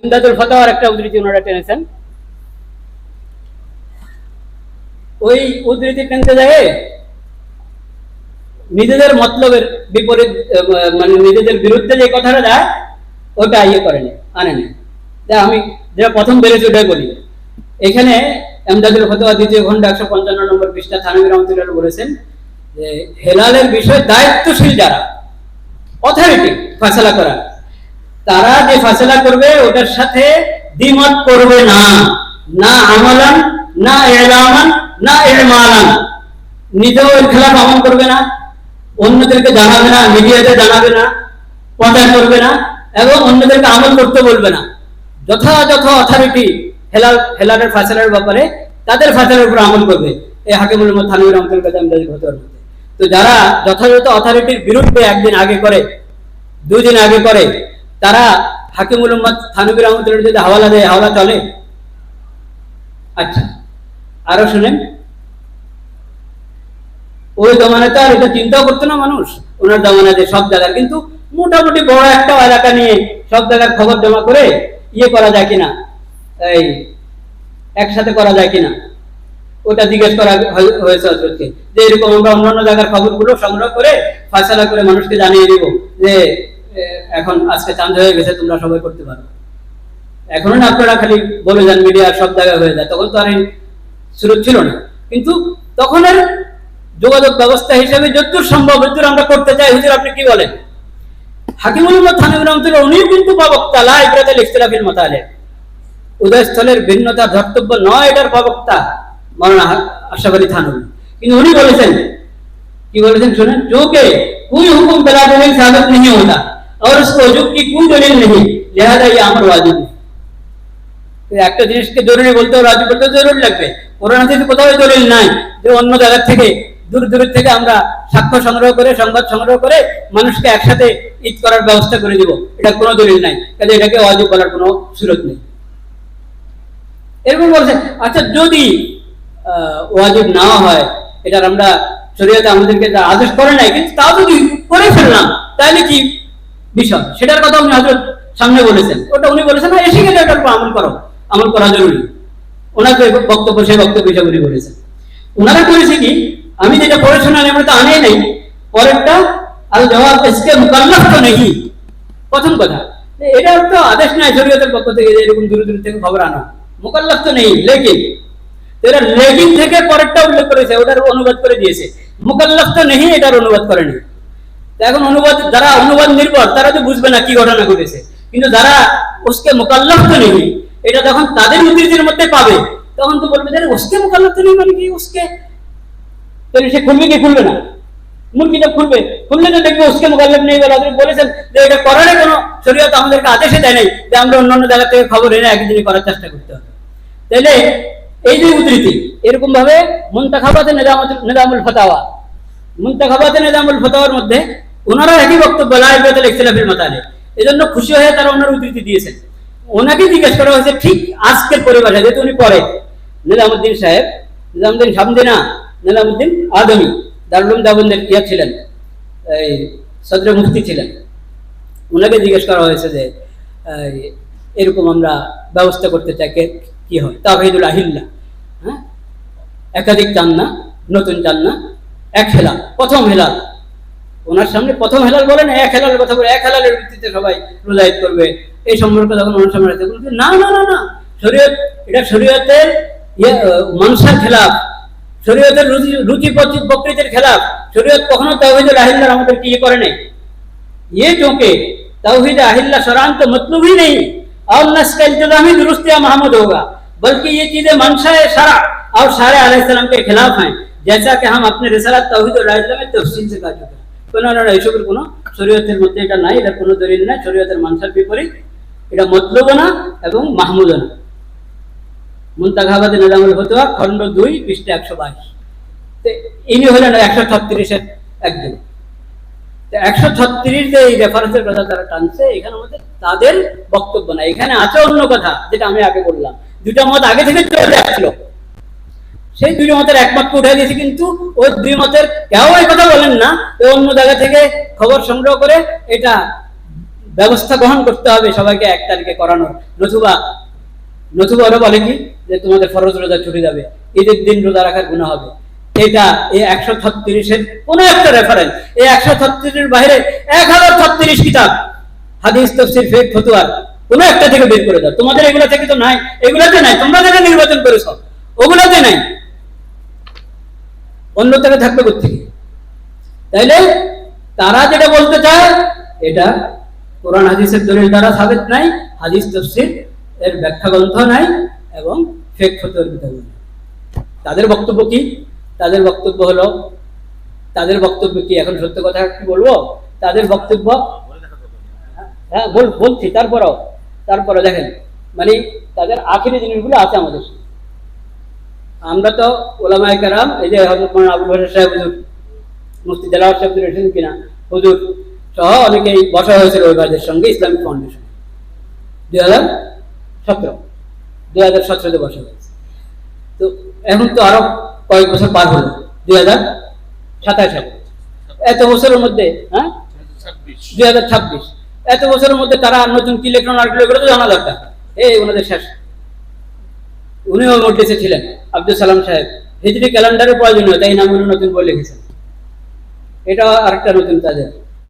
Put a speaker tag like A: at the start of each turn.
A: ইমদাদুল ফাতাওয়ার একটা উদ্ধৃতি ওনারা টেনেছেন। ওই উদ্ধৃতি টেনতে যায় নিজেদের মতলবের বিপরীত, মানে নিজেদের বিরুদ্ধে যে কথাটা যায় ওটা করেনি, আনেনি। আমি যেটা প্রথম বেড়েছি ওটাই বলি। এখানে ইমদাদুল ফাতাওয়া দ্বিতীয় খণ্ড 155 নম্বর পৃষ্ঠা থানভী রহমাতুল্লাহ বলেছেন যে হেলালের বিষয়ে দায়িত্বশীল যারা, অথরিটি ফয়সালা করা, তারা যে ফয়সালা করবে ওটার সাথে দ্বিমত করবে না, না আমালান, না ইলামান, না ইমালান। নিজেও এর খেলাফ আমল করবে না, অন্যদেরকে জানাবে না, মিডিয়াতে জানাবে না, প্রচার করবে না, এবং অন্যদেরকে আমল করতে বলবে না। যথাযথ অথরিটি হেলালের ফয়সালার ব্যাপারে তাদের ফয়সালার উপর আমল করবে। এই হাকিমুল উম্মাহ থানভী রহমাতুল্লাহ ইমদাদুল ফাতাওয়ার মধ্যে। তো যারা যথাযথ অথরিটির বিরুদ্ধে একদিন আগে করে, দুদিন আগে করে, তারা হাকিমুল উম্মাহ থানভী রহমাতুল্লাহ যদি হাওয়ালা দেয়, হাওয়ালা চলে? আচ্ছা, আরো শুনেন। ওই জমানাতে আর এটা চিন্তাও করতো না মানুষ। ওনার জমানাতে সব জায়গার, কিন্তু মোটামুটি বড় একটা এলাকা নিয়ে সব জায়গার খবর জমা করে করা যায় কিনা, এই একসাথে করা যায় কিনা, ওটা জিজ্ঞেস করা হয়েছে হজরতকে, যে এরকম আমরা অন্যান্য জায়গার খবরগুলো সংগ্রহ করে ফয়সালা করে মানুষকে জানিয়ে দিব যে এখন আজকে চাঁদ হয়ে গেছে, তোমরা সবাই করতে পারো। এখনো না আপনারা খালি বলে যান মিডিয়া সব জায়গায় হয়ে যায়, তখন তো আর এই সুযোগ ছিল না। কিন্তু তখনের যোগাযোগ ব্যবস্থা হিসেবে যতদূর সম্ভব যতদূর আমরা করতে চাই। হুজুর আপনি কি বলেন? হাকিমুল উম্মাহ থানভী রহমাতুল্লাহ উনি কিন্তু প্রবক্তা, লা ইবরাতাল ইখতিলাফিল মাতালিব, উদয়স্থলের ভিন্নতার ধর্তব্য নয় এটার প্রবক্তা মাওলানা আশরাফ আলী থানভী। কিন্তু উনি বলেছেন, কি বলেছেন শুনেন, जोकि कोई हुक्म बिला दलील साबित नहीं होता और उसको वजूब की कोई दलील नहीं, लिहाजा ये अमर वाजिब है। একটা জিনিসকে জরুরি বলতে রাজি করতে জরুরি লাগবে। কোরআন হাদিসে কোথাও দলিল নাই যে অন্য জায়গা থেকে দূর দূর থেকে আমরা সাক্ষ্য সংগ্রহ করে, সংবাদ সংগ্রহ করে মানুষকে একসাথে ঈদ করার ব্যবস্থা করে দিব, এটা কোনো দলিল নাই। কাজে এটাকে ওয়াজিব বলার কোনো সুযোগ নেই। এরকম বলছে। আচ্ছা, যদি ওয়াজিব না হয়, এটার আমরা শরীয়তে আমাদেরকে আদেশ করে নাই, কিন্তু তাও যদি করে ফেললাম তাহলে কি বিষয়, সেটার কথা উনি হযরত সামনে বলেছেন। ওটা উনি বলেছেন না, এসে গেলে এটার উপর আমল করো, আমল করা জরুরি। ওনার যে বক্তব্য, সেই বক্তব্য হিসাবে উনি বলেছেন। ওনারা করেছে কি, আমি যেটা পড়ে শোনালে আমরা তো আনেই নাই। পরেরটা আল জওয়াব ইসকে মুকাল্লাফ তো নেই। প্রথম কথা, এটার তো আদেশ নাই শরীয়তের পক্ষ থেকে যে এরকম দূর দূর থেকে খবর আনো, মুকাল্লাফ তো নেই। লেকিন এরা লেকিন থেকে পরেরটা উল্লেখ করেছে, ওটার অনুবাদ করে দিয়েছে। মুকাল্লাফ তো নেই এটার অনুবাদ করেনি। এখন অনুবাদ, যারা অনুবাদ নির্ভর তারা তো বুঝবে না কি ঘটনা ঘটেছে, কিন্তু যারা উসকে মুকাল্লাফ তো নেই এটা যখন তাদের উদ্ধৃতির মধ্যে পাবে, তখন তো বলবে যে উসকে মুকাল্লাফ তো নেই মানে কি, উসকে, তাহলে সে খুলবে কি খুলবে না? মূল কিতাব খুলবে, খুললে তো দেখবে উসকে মুকাল্লাফ নেই বলে। আপনি বলেছেন যে এটা করার কোনো শরীয়ত আমাদেরকে আদেশে দেয় নাই যে আমরা অন্যান্য জায়গা থেকে খবর এনে একদিনই করার চেষ্টা করতে হবে। তাহলে এই যে উদ্ধৃতি, এরকম ভাবে মুনতাখাবাতে নিজামুল ফাতাওয়া, মুনতাখাবাতে নিজামুল ফাতাওয়ার মধ্যে ওনারা একই বক্তব্য, লা ইবরাতাল ইখতিলাফিল মাতালিব। এজন্য খুশি হয়ে তারা ওনার উদ্ধৃতি দিয়েছেন। ওনাকে জিজ্ঞেস করা হয়েছে ঠিক আজকের পরিভাষায়, যেহেতু উনি পরে নিজামুদ্দিন সাহেব, নিজামুদ্দিন সামদিনা, নিজামুদ্দিন আদমি দারুল উলুম দেওবন্দের ছিলেন, এই সদরে মুফতি ছিলেন। ওনাকে জিজ্ঞেস করা হয়েছে যে এরকম আমরা ব্যবস্থা করতে চাই, কি হয়? তাওহীদুল আহিল্লা, হ্যাঁ, একাধিক চান না, নতুন চান না, এক হেলাল, প্রথম হেলাল। ওনার সামনে প্রথম হেলাল বলেন, এক হেলালের কথা বলে, এক হেলালের ভিত্তিতে সবাই রোজা ঈদ করবে, এই সম্পর্কে যখন ওনার সামনে না না না না, শরীয়ত, এটা শরীয়তের মানসার খেলাফ, শরীয়তের রুচি প্রকৃতির খেলাফ। শরীয়ত কখনো তাওহীদুল আহিল্লার আমাদের কি করে নাই। क्योंकि तौहीद अहिल्ला शरान तो मतलब ही नहीं और न इसका इल्तिज़ाम ही दुरुस्त या महमूद होगा, बल्कि ये चीजें मंशा शरा और शारे अलैहिस्सलाम के खिलाफ हैं, जैसा कि हम अपने रिसालत तौहीद और अहिल्ला में तफसील से कह चुके हैं। কোনো এসবের কোনো শরীয়তের মধ্যে এটা নাই, এটার কোনো দলিল নাই, শরীয়তের মানসার বিপরীত, এটা মতলুবও না এবং মাহমুদও না। মুনতাখাবাতে নিজামুল ফাতাওয়া খণ্ড 2 পৃষ্ঠা 122। ইনি হলেন 136-এর একজন। 136 যে এই রেফারেন্সের কথা তারা টানছে, এখানে মধ্যে তাদের বক্তব্য না, এখানে আছে অন্য কথা, যেটা আমি আগে বললাম। দুটা মত আগে থেকে চলে আসলো, সেই দুই মতের একমতকে উঠে দিয়েছে। কিন্তু ওই দুই মতের কেউ এই কথা বলেন না, অন্য জায়গা থেকে খবর সংগ্রহ করে এটা ব্যবস্থা গ্রহণ করতে হবে সবাইকে 1 তারিখে করানোর, নতুবা নতুবা ওরা বলে কি যে তোমাদের ফরজ রোজা ছুটে যাবে, ঈদের দিন রোজা রাখার গুনাহ হবে। এটা এই 136-এর কোন একটা রেফারেন্স, এই 136-এর বাইরে 1036 কিতাব হাদিস তাফসীর ফিকহ ফতোয়া কোন একটা থেকে বের করে দাও। তোমাদের এগুলা থেকে তো নাই, এগুলাতে নাই, তোমরা যেটা নির্বাচন করেছো ওগুলাতে নাই, অন্য থেকে থাকবে কোথেকে? তাইলে তারা যেটা বলতে চায় এটা কোরআন হাদিসের দলিল দ্বারা সাবিত নাই, হাদিস তাফসীর এর ব্যাখ্যা গ্রন্থ নাই, এবং ফিকহ ফতোয়ার কিতাব নাই। তাদের বক্তব্য কি? তাদের বক্তব্য হলো, তাদের বক্তব্য কি এখন সত্য কথা কি বলবো? তাদের বক্তব্য, হ্যাঁ বলছি, তারপরে দেখেন, মানে তাদের আখেরি জিনিসগুলো আছে আমাদের। আমরা তো ওলামায়ে কেরাম, এই যে হযরত মাওলানা আবুল বাশার সাহেব হুজুর, মুফতি দেলাওয়ার সাহেব এসেছেন কিনা, হুজুর সহ অনেকেই বসা হয়েছিল ওই ভাইদের সঙ্গে ইসলামিক ফাউন্ডেশন 2017-তে বসা হয়েছে। তো এখন তো আরো কয়েক বছর পার হলো, 2027 সালে, এত বছরের মধ্যে, হ্যাঁ 2026, এত বছরের মধ্যে তারা নতুন কি লেখন আর এগুলো তো জানা দরকার। ওনাদের শেষ, উনিও মজলিসে ছিলেন, আব্দুল সালাম সাহেব, হিজরি ক্যালেন্ডারের প্রয়োজনীয়তা এই নামগুলো নতুন বই লিখেছেন। এটা আরেকটা নতুন তাদের